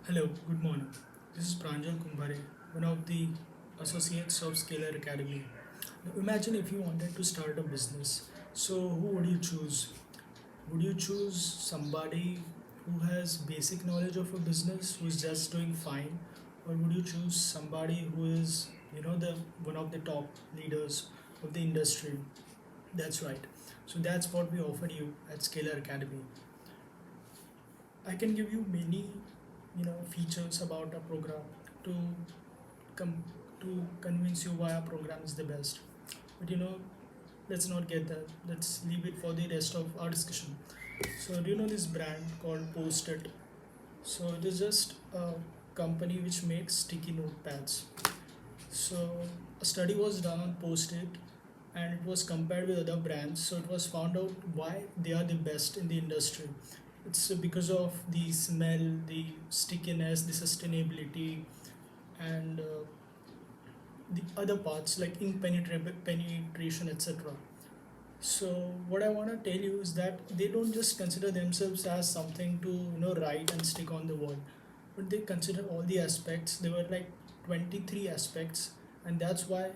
Hello, good morning. This is Pranjal Kumbhare, one of the associates of Scalar Academy. Now, imagine if you wanted to start a business. So, who would you choose? Would you choose somebody who has basic knowledge of a business who is just doing fine, or would you choose somebody who is, the one of the top leaders of the industry? That's right. So that's what we offer you at Scalar Academy. I can give you many, features about a program to com- to convince you why our program is the best. But let's not get that. Let's leave it for the rest of our discussion. So do you know this brand called Post-it? So it is just a company which makes sticky notepads. So a study was done on Post-it and it was compared with other brands. So it was found out why they are the best in the industry. It's because of the smell, the stickiness, the sustainability, and the other parts like ink penetration, etc. So what I want to tell you is that they don't just consider themselves as something to write and stick on the wall, but they consider all the aspects. There were like 23 aspects, and that's why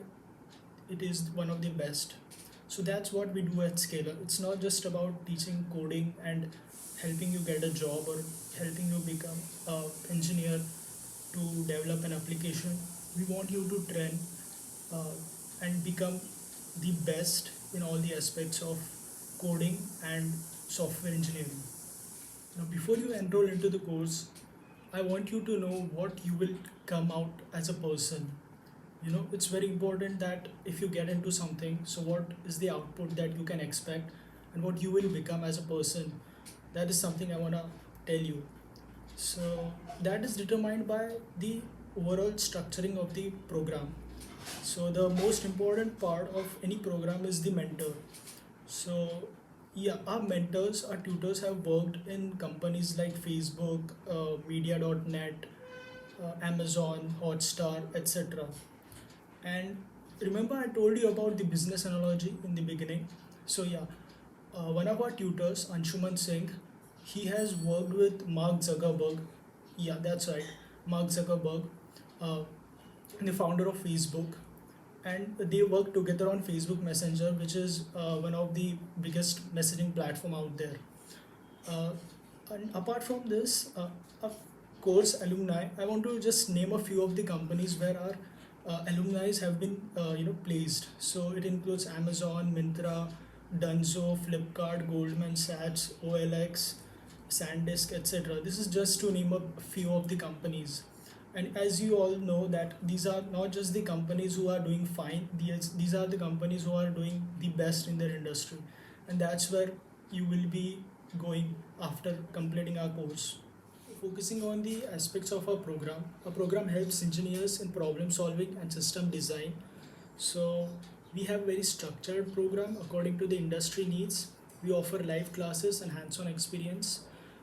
it is one of the best. So that's what we do at Scalar. It's not just about teaching coding and helping you get a job or helping you become an engineer to develop an application. We want you to train uh, and become the best in all the aspects of coding and software engineering. Now, before you enroll into the course, I want you to know what you will come out as a person. It's very important that if you get into something, so what is the output that you can expect and what you will become as a person. That is something I want to tell you. So that is determined by the overall structuring of the program. So the most important part of any program is the mentor. So yeah, our mentors, our tutors have worked in companies like Facebook, Media.net, Amazon, Hotstar, etc. And remember, I told you about the business analogy in the beginning. So yeah, one of our tutors, Anshuman Singh, he has worked with Mark Zuckerberg. Yeah, that's right, Mark Zuckerberg, uh, the founder of Facebook, and they work together on Facebook Messenger, which is one of the biggest messaging platform out there. Uh, and apart from this, of course, alumni. I want to just name a few of the companies where our alumni have been, placed. So it includes Amazon, Myntra, Dunzo, Flipkart, Goldman Sachs, OLX, SanDisk, etc. This is just to name a few of the companies. And as you all know that these are not just the companies who are doing fine. These are the companies who are doing the best in their industry, and that's where you will be going after completing our course. Focusing on the aspects of our program helps engineers in problem solving and system design. So we have very structured program according to the industry needs. We offer live classes and hands-on experience.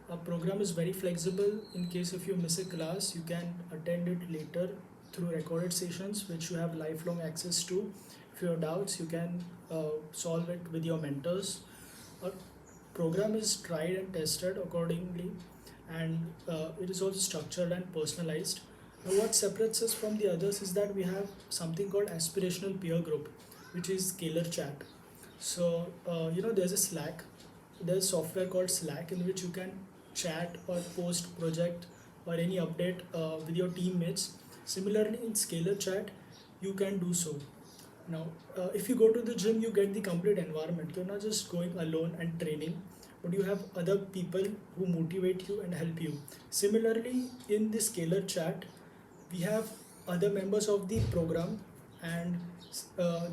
Our program is very flexible. In case if you miss a class, you can attend it later through recorded sessions, which you have lifelong access to. If you have doubts, you can solve it with your mentors. Our program is tried and tested accordingly, and it is also structured and personalized. Now, what separates us from the others is that we have something called aspirational peer group, which is Scalar Chat. So, there's a Slack, there's software called Slack in which you can chat or post project or any update with your teammates. Similarly, in Scalar Chat, you can do so. Now, if you go to the gym, you get the complete environment. You're not just going alone and training, but you have other people who motivate you and help you. Similarly, in the Scalar Chat, we have other members of the program, and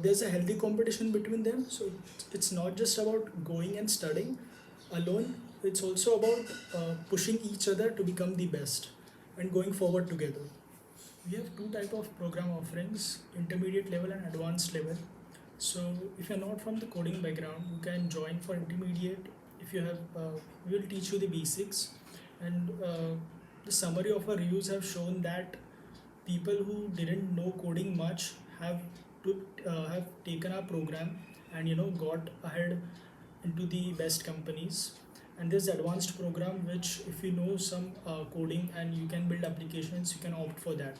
there's a healthy competition between them. So it's not just about going and studying alone, it's also about pushing each other to become the best and going forward together. We have two type of program offerings: intermediate level and advanced level. So if you're not from the coding background, you can join for intermediate. If you have We will teach you the basics, and the summary of our reviews have shown that people who didn't know coding much have taken our program and got ahead into the best companies. And this advanced program, which if you know some coding and you can build applications, you can opt for that.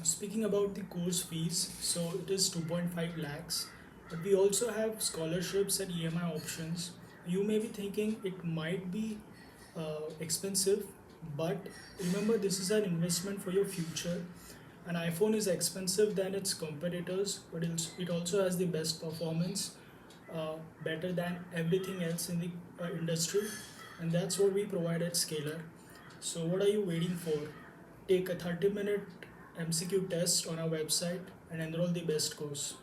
Speaking about the course fees, so it is 2.5 lakhs, but we also have scholarships and EMI options. You may be thinking it might be expensive, but remember, this is an investment for your future. An iPhone is expensive than its competitors, but it also has the best performance, better than everything else in the industry, and that's what we provide at Scalar. So, what are you waiting for? Take a 30-minute MCQ test on our website and enroll the best course.